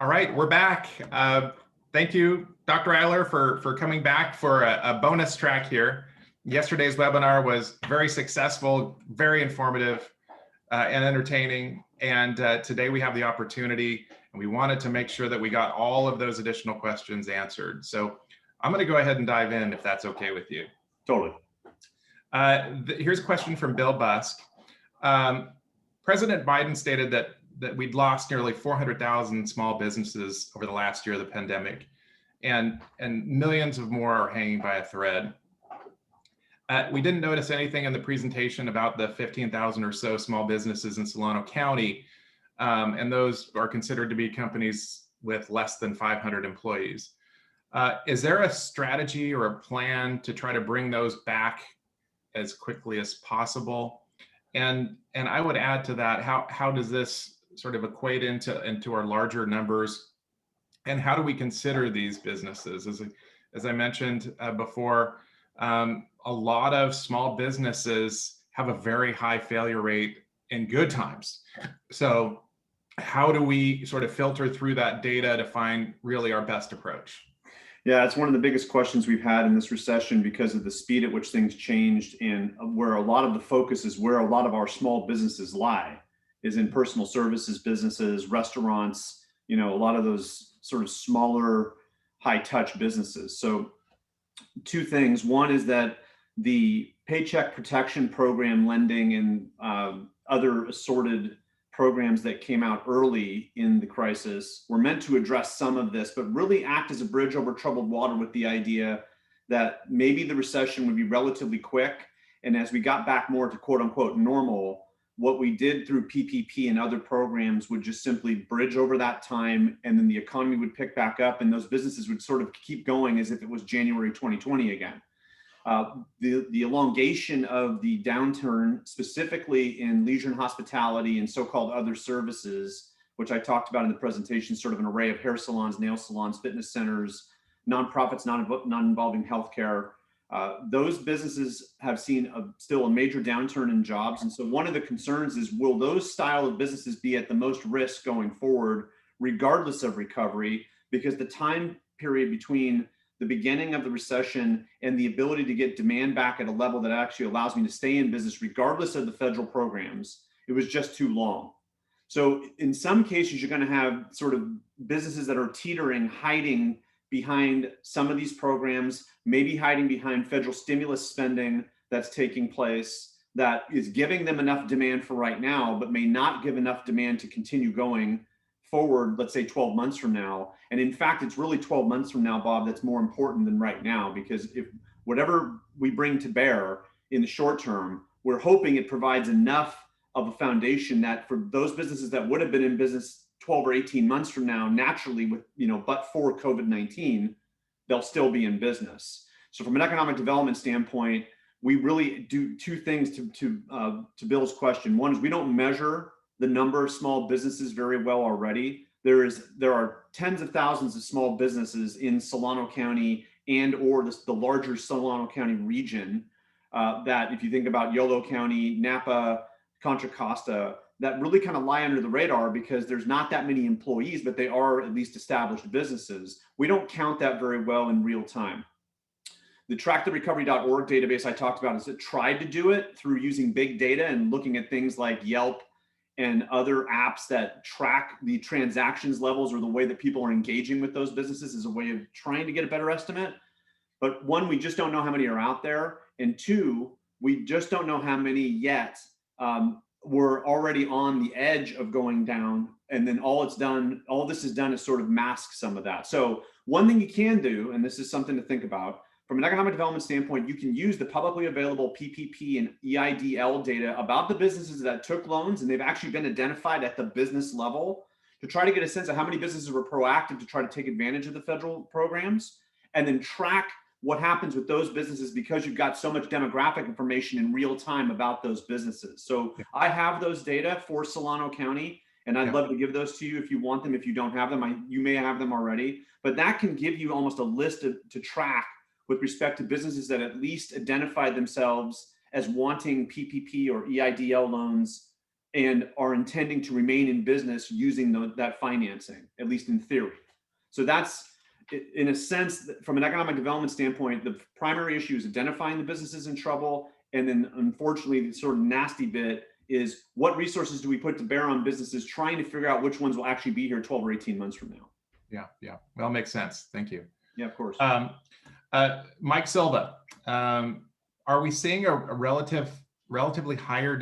All right, we're back. Thank you, Dr. Eiler, for coming back for a bonus track here. Yesterday's webinar was very successful, very informative and entertaining. And today we have the opportunity, and we wanted to make sure that we got all of those additional questions answered. So I'm going to go ahead and dive in if that's okay with you. Totally. Here's a question from Bill Busk. President Biden stated that we'd lost nearly 400,000 small businesses over the last year of the pandemic, and millions of more are hanging by a thread. We didn't notice anything in the presentation about the 15,000 or so small businesses in Solano County, and those are considered to be companies with less than 500 employees. Is there a strategy or a plan to try to bring those back as quickly as possible? And I would add to that, how does this sort of equate into our larger numbers, and how do we consider these businesses? As I mentioned before, a lot of small businesses have a very high failure rate in good times. So how do we sort of filter through that data to find really our best approach? Yeah, it's one of the biggest questions we've had in this recession because of the speed at which things changed, and where a lot of the focus is, where a lot of our small businesses lie, is in personal services businesses, restaurants, a lot of those sort of smaller, high touch businesses. So two things. One is that the Paycheck Protection Program lending and other assorted programs that came out early in the crisis were meant to address some of this, but really act as a bridge over troubled water, with the idea that maybe the recession would be relatively quick. And as we got back more to quote unquote normal, what we did through PPP and other programs would just simply bridge over that time, and then the economy would pick back up and those businesses would sort of keep going as if it was January 2020 again. The elongation of the downturn, specifically in leisure and hospitality and so-called other services, which I talked about in the presentation, sort of an array of hair salons, nail salons, fitness centers, nonprofits, non-involving healthcare. Those businesses have seen still a major downturn in jobs. And so one of the concerns is, will those style of businesses be at the most risk going forward, regardless of recovery? Because the time period between the beginning of the recession and the ability to get demand back at a level that actually allows me to stay in business, regardless of the federal programs, it was just too long. So in some cases, you're going to have sort of businesses that are teetering, hiding behind some of these programs, maybe hiding behind federal stimulus spending that's taking place, that is giving them enough demand for right now, but may not give enough demand to continue going forward, let's say 12 months from now. And in fact, it's really 12 months from now, Bob, that's more important than right now, because if whatever we bring to bear in the short term, we're hoping it provides enough of a foundation that for those businesses that would have been in business 12 or 18 months from now, naturally with, but for COVID-19, they'll still be in business. So from an economic development standpoint, we really do two things to Bill's question. One is, we don't measure the number of small businesses very well already. There are tens of thousands of small businesses in Solano County and or the larger Solano County region that, if you think about Yolo County, Napa, Contra Costa, that really kind of lie under the radar because there's not that many employees, but they are at least established businesses. We don't count that very well in real time. The tracktherecovery.org database I talked about is it tried to do it through using big data and looking at things like Yelp and other apps that track the transactions levels or the way that people are engaging with those businesses as a way of trying to get a better estimate. But one, we just don't know how many are out there. And two, we just don't know how many yet were already on the edge of going down. And then all this has done is sort of mask some of that. So one thing you can do, and this is something to think about, from an economic development standpoint, you can use the publicly available PPP and EIDL data about the businesses that took loans, and they've actually been identified at the business level, to try to get a sense of how many businesses were proactive to try to take advantage of the federal programs, and then track what happens with those businesses because you've got so much demographic information in real time about those businesses. So I have those data for Solano County, and I'd love to give those to you if you want them. If you don't have them, you may have them already, but that can give you almost a list to track with respect to businesses that at least identify themselves as wanting PPP or EIDL loans and are intending to remain in business using that financing, at least in theory. So that's, in a sense, from an economic development standpoint, the primary issue is identifying the businesses in trouble. And then unfortunately, the sort of nasty bit is what resources do we put to bear on businesses trying to figure out which ones will actually be here 12 or 18 months from now. Yeah. Well, makes sense. Thank you. Yeah, of course. Mike Silva, are we seeing a relatively higher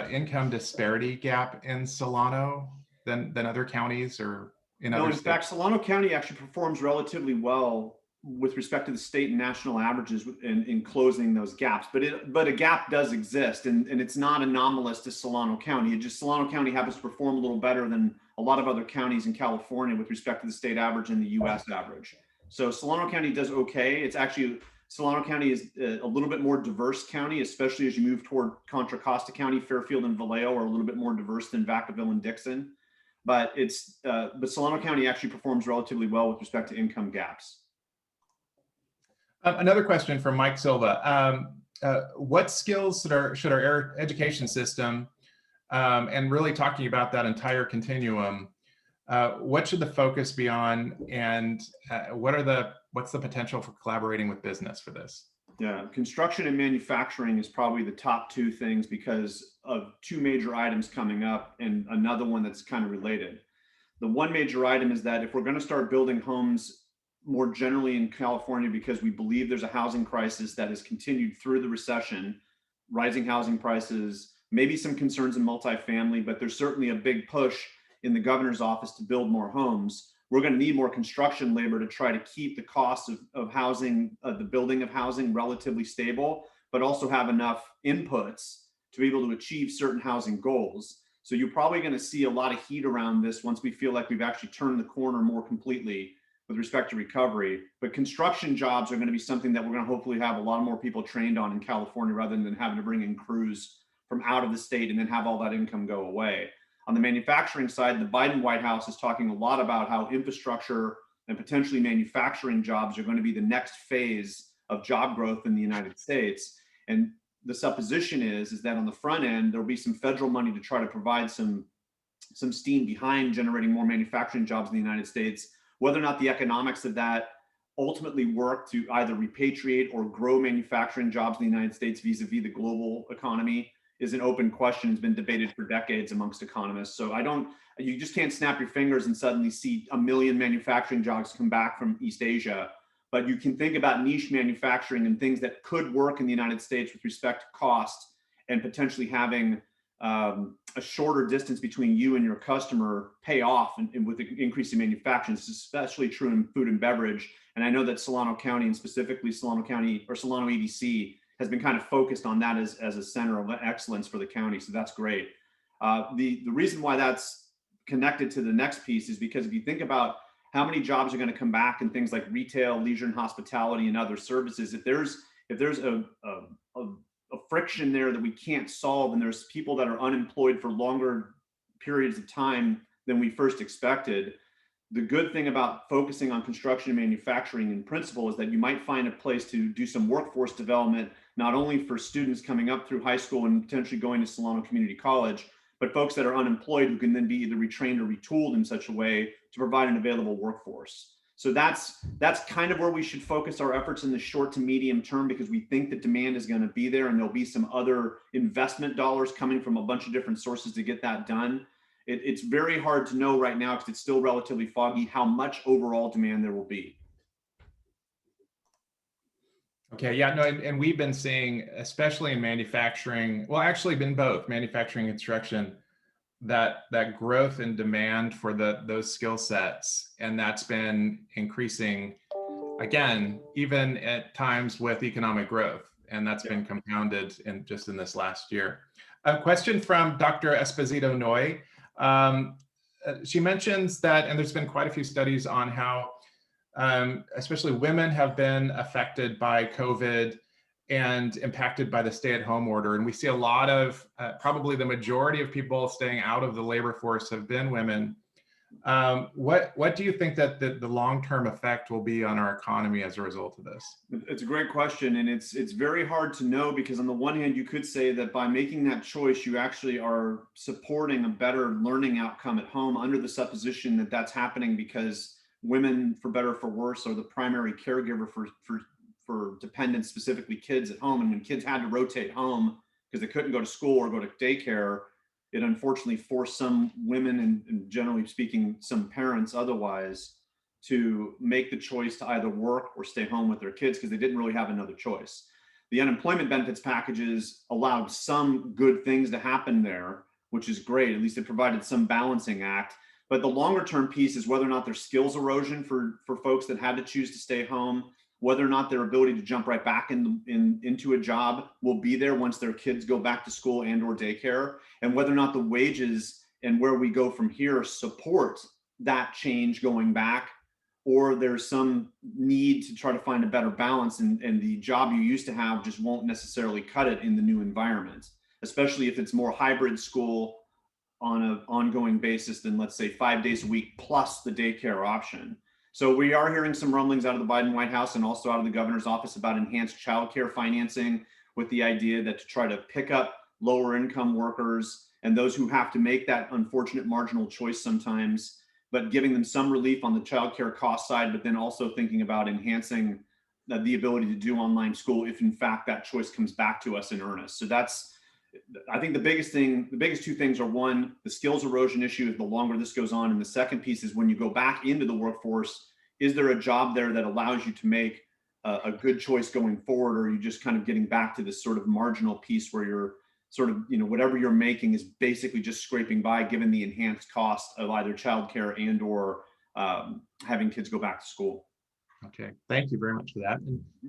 income disparity gap in Solano than other counties or in other states? In fact, Solano County actually performs relatively well with respect to the state and national averages in closing those gaps. But a gap does exist, and it's not anomalous to Solano County. It just, Solano County happens to perform a little better than a lot of other counties in California with respect to the state average and the US average. So Solano County does okay. It's actually, Solano County is a little bit more diverse county, especially as you move toward Contra Costa County. Fairfield and Vallejo are a little bit more diverse than Vacaville and Dixon. But Solano County actually performs relatively well with respect to income gaps. Another question from Mike Silva. What skills should our education system, and really talking about that entire continuum, what should the focus be on, and what's the potential for collaborating with business for this? Yeah, construction and manufacturing is probably the top two things because of two major items coming up and another one that's kind of related. The one major item is that if we're going to start building homes more generally in California, because we believe there's a housing crisis that has continued through the recession, rising housing prices, maybe some concerns in multifamily, but there's certainly a big push in the governor's office to build more homes. We're going to need more construction labor to try to keep the cost of housing, the building of housing, relatively stable, but also have enough inputs to be able to achieve certain housing goals. So you're probably going to see a lot of heat around this once we feel like we've actually turned the corner more completely with respect to recovery. But construction jobs are going to be something that we're going to hopefully have a lot more people trained on in California, rather than having to bring in crews from out of the state and then have all that income go away. On the manufacturing side, the Biden White House is talking a lot about how infrastructure and potentially manufacturing jobs are going to be the next phase of job growth in the United States. And the supposition is that on the front end, there'll be some federal money to try to provide some steam behind generating more manufacturing jobs in the United States. Whether or not the economics of that ultimately work to either repatriate or grow manufacturing jobs in the United States vis-a-vis the global economy is an open question. It's been debated for decades amongst economists. So you just can't snap your fingers and suddenly see 1 million manufacturing jobs come back from East Asia. But you can think about niche manufacturing and things that could work in the United States with respect to cost, and potentially having a shorter distance between you and your customer pay off and with the increase in manufacturing. This is especially true in food and beverage. And I know that Solano County, and specifically Solano County or Solano EDC, has been kind of focused on that as a center of excellence for the county. So that's great. The reason why that's connected to the next piece is because if you think about how many jobs are going to come back in things like retail, leisure and hospitality, and other services, if there's a friction there that we can't solve, and there's people that are unemployed for longer periods of time than we first expected, the good thing about focusing on construction and manufacturing in principle is that you might find a place to do some workforce development, not only for students coming up through high school and potentially going to Solano Community College, but folks that are unemployed who can then be either retrained or retooled in such a way to provide an available workforce. So that's kind of where we should focus our efforts in the short to medium term, because we think that demand is going to be there, and there'll be some other investment dollars coming from a bunch of different sources to get that done. It's very hard to know right now, because it's still relatively foggy, how much overall demand there will be. Okay, yeah, no, and we've been seeing, especially in manufacturing, well, actually been both manufacturing and construction, that growth in demand for those skill sets, and that's been increasing again, even at times with economic growth, and that's been compounded in this last year. A question from Dr. Esposito Noy. She mentions that, and there's been quite a few studies on how especially women have been affected by COVID and impacted by the stay-at-home order. And we see a lot of, probably the majority of people staying out of the labor force have been women. What do you think that the long-term effect will be on our economy as a result of this? It's a great question, and it's very hard to know, because on the one hand, you could say that by making that choice, you actually are supporting a better learning outcome at home, under the supposition that that's happening because women, for better or for worse, are the primary caregiver for dependents, specifically kids at home. And when kids had to rotate home because they couldn't go to school or go to daycare, it unfortunately forced some women, and generally speaking, some parents otherwise, to make the choice to either work or stay home with their kids because they didn't really have another choice. The unemployment benefits packages allowed some good things to happen there, which is great. At least it provided some balancing act. But the longer term piece is whether or not there's skills erosion for folks that had to choose to stay home, whether or not their ability to jump right back into a job will be there once their kids go back to school and or daycare, and whether or not the wages and where we go from here support that change going back, or there's some need to try to find a better balance, and the job you used to have just won't necessarily cut it in the new environment, especially if it's more hybrid school on an ongoing basis than, let's say, 5 days a week plus the daycare option. So we are hearing some rumblings out of the Biden White House and also out of the governor's office about enhanced childcare financing, with the idea that to try to pick up lower income workers and those who have to make that unfortunate marginal choice sometimes, but giving them some relief on the childcare cost side, but then also thinking about enhancing the ability to do online school if in fact that choice comes back to us in earnest. So that's, I think the biggest two things are, one, the skills erosion issue the longer this goes on. And the second piece is, when you go back into the workforce, is there a job there that allows you to make a good choice going forward? Or are you just kind of getting back to this sort of marginal piece where you're sort of, whatever you're making is basically just scraping by, given the enhanced cost of either childcare and or having kids go back to school? Okay, thank you very much for that.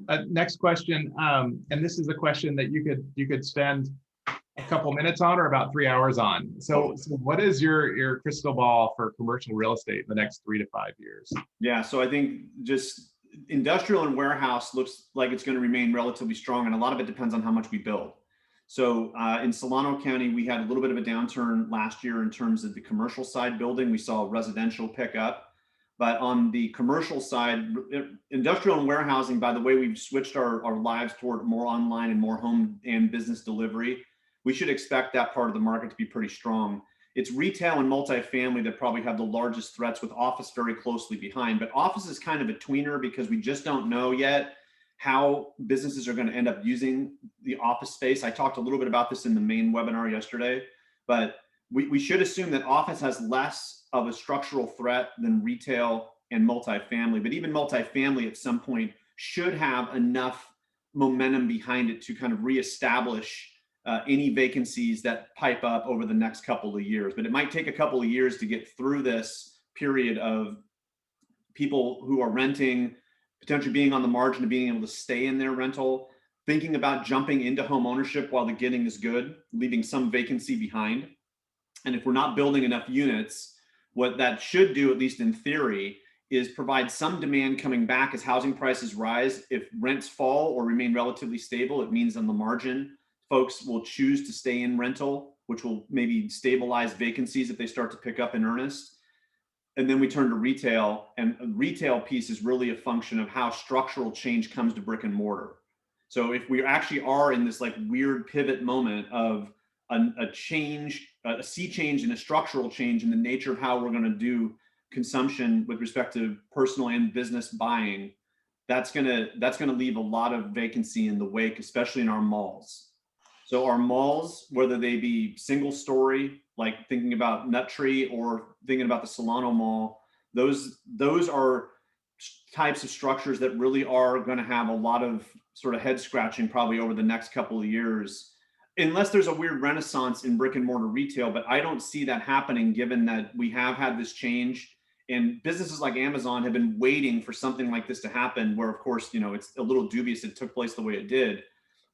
And next question, and this is a question that you could spend a couple minutes on, or about 3 hours on. So what is your crystal ball for commercial real estate in the next 3 to 5 years? Yeah, so I think just industrial and warehouse looks like it's going to remain relatively strong, and a lot of it depends on how much we build. So in Solano County, we had a little bit of a downturn last year in terms of the commercial side building. We saw residential pick up. But on the commercial side, industrial and warehousing, by the way, we've switched our lives toward more online and more home and business delivery. We should expect that part of the market to be pretty strong. It's retail and multifamily that probably have the largest threats, with office very closely behind. But office is kind of a tweener, because we just don't know yet how businesses are going to end up using the office space. I talked a little bit about this in the main webinar yesterday, but we should assume that office has less of a structural threat than retail and multifamily. But even multifamily at some point should have enough momentum behind it to kind of reestablish any vacancies that pipe up over the next couple of years. But it might take a couple of years to get through this period of people who are renting, potentially being on the margin of being able to stay in their rental, thinking about jumping into home ownership while the getting is good, leaving some vacancy behind. And if we're not building enough units, what that should do, at least in theory, is provide some demand coming back as housing prices rise. If rents fall or remain relatively stable, it means on the margin, folks will choose to stay in rental, which will maybe stabilize vacancies if they start to pick up in earnest. And then we turn to retail, and a retail piece is really a function of how structural change comes to brick and mortar. So if we actually are in this like weird pivot moment of a change, a sea change and a structural change in the nature of how we're going to do consumption with respect to personal and business buying, that's going to leave a lot of vacancy in the wake, especially in our malls. So our malls, whether they be single story, like thinking about Nut Tree, or thinking about the Solano Mall, those are types of structures that really are going to have a lot of sort of head scratching probably over the next couple of years, unless there's a weird renaissance in brick and mortar retail. But I don't see that happening, given that we have had this change, and businesses like Amazon have been waiting for something like this to happen, where of course, it's a little dubious it took place the way it did.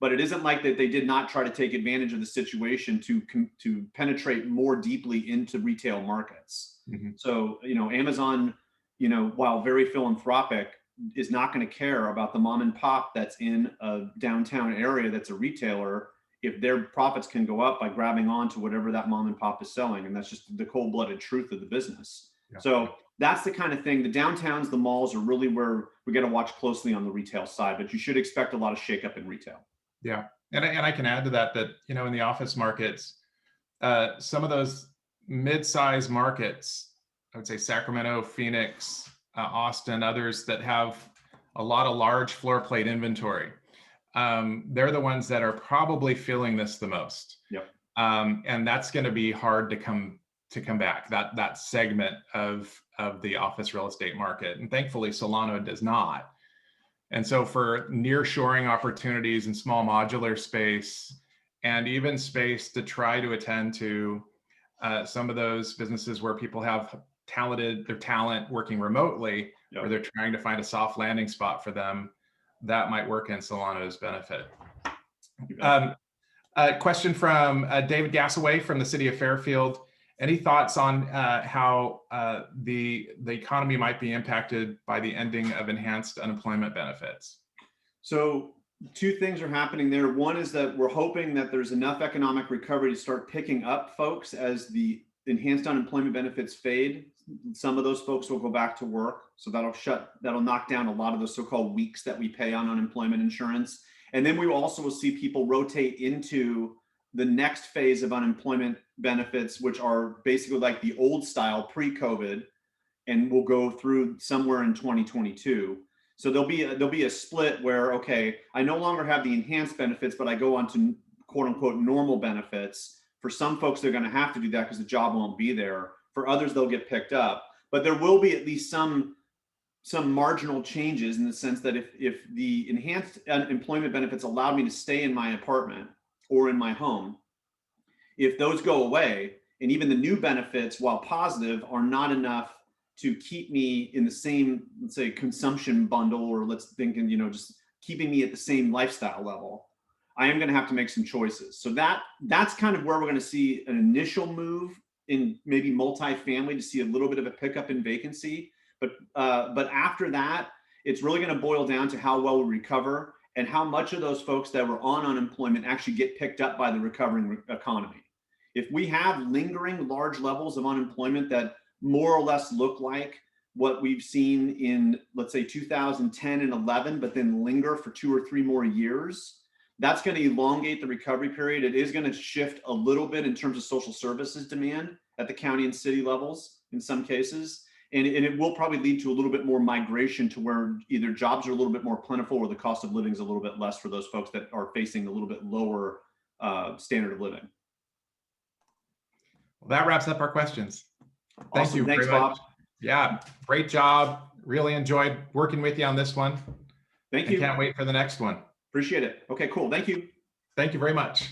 But it isn't like that they did not try to take advantage of the situation to penetrate more deeply into retail markets. Mm-hmm. So, Amazon, while very philanthropic, is not going to care about the mom and pop that's in a downtown area that's a retailer, if their profits can go up by grabbing on to whatever that mom and pop is selling. And that's just the cold-blooded truth of the business. Yeah. So that's the kind of thing. The downtowns, the malls are really where we got to watch closely on the retail side, but you should expect a lot of shakeup in retail. Yeah. And I can add to that, in the office markets, some of those mid-size markets, I would say Sacramento, Phoenix, Austin, others that have a lot of large floor plate inventory. They're the ones that are probably feeling this the most. Yep. And that's going to be hard to come back, that segment of the office real estate market. And thankfully, Solano does not. And so for nearshoring opportunities in small modular space, and even space to try to attend to some of those businesses where people have their talent working remotely, Yep. or they're trying to find a soft landing spot for them, that might work in Solano's benefit. A question from David Gassaway from the city of Fairfield. Any thoughts on how the economy might be impacted by the ending of enhanced unemployment benefits? So two things are happening there. One is that we're hoping that there's enough economic recovery to start picking up folks as the enhanced unemployment benefits fade. Some of those folks will go back to work. So that'll knock down a lot of the so-called weeks that we pay on unemployment insurance. And then we also will see people rotate into the next phase of unemployment benefits, which are basically like the old style pre-COVID, and we'll go through somewhere in 2022. So there'll be a split where, okay, I no longer have the enhanced benefits, but I go on to quote unquote normal benefits. For some folks, they're going to have to do that because the job won't be there. For others, they'll get picked up. But there will be at least some marginal changes in the sense that if the enhanced employment benefits allowed me to stay in my apartment or in my home, if those go away, and even the new benefits, while positive, are not enough to keep me in the same, let's say, consumption bundle, or let's think, just keeping me at the same lifestyle level, I am going to have to make some choices. So that's kind of where we're going to see an initial move in maybe multifamily to see a little bit of a pickup in vacancy. But after that, it's really going to boil down to how well we recover and how much of those folks that were on unemployment actually get picked up by the recovering economy. If we have lingering large levels of unemployment that more or less look like what we've seen in, let's say, 2010 and 11, but then linger for 2 or 3 more years, that's going to elongate the recovery period. It is going to shift a little bit in terms of social services demand at the county and city levels in some cases. And it will probably lead to a little bit more migration to where either jobs are a little bit more plentiful or the cost of living is a little bit less for those folks that are facing a little bit lower standard of living. Well, that wraps up our questions. Thank Awesome. you. Thanks, very Bob. much. Yeah, great job. Really enjoyed working with you on this one. Thank you. Can't wait for the next one. Appreciate it. Okay, cool. Thank you. Thank you very much.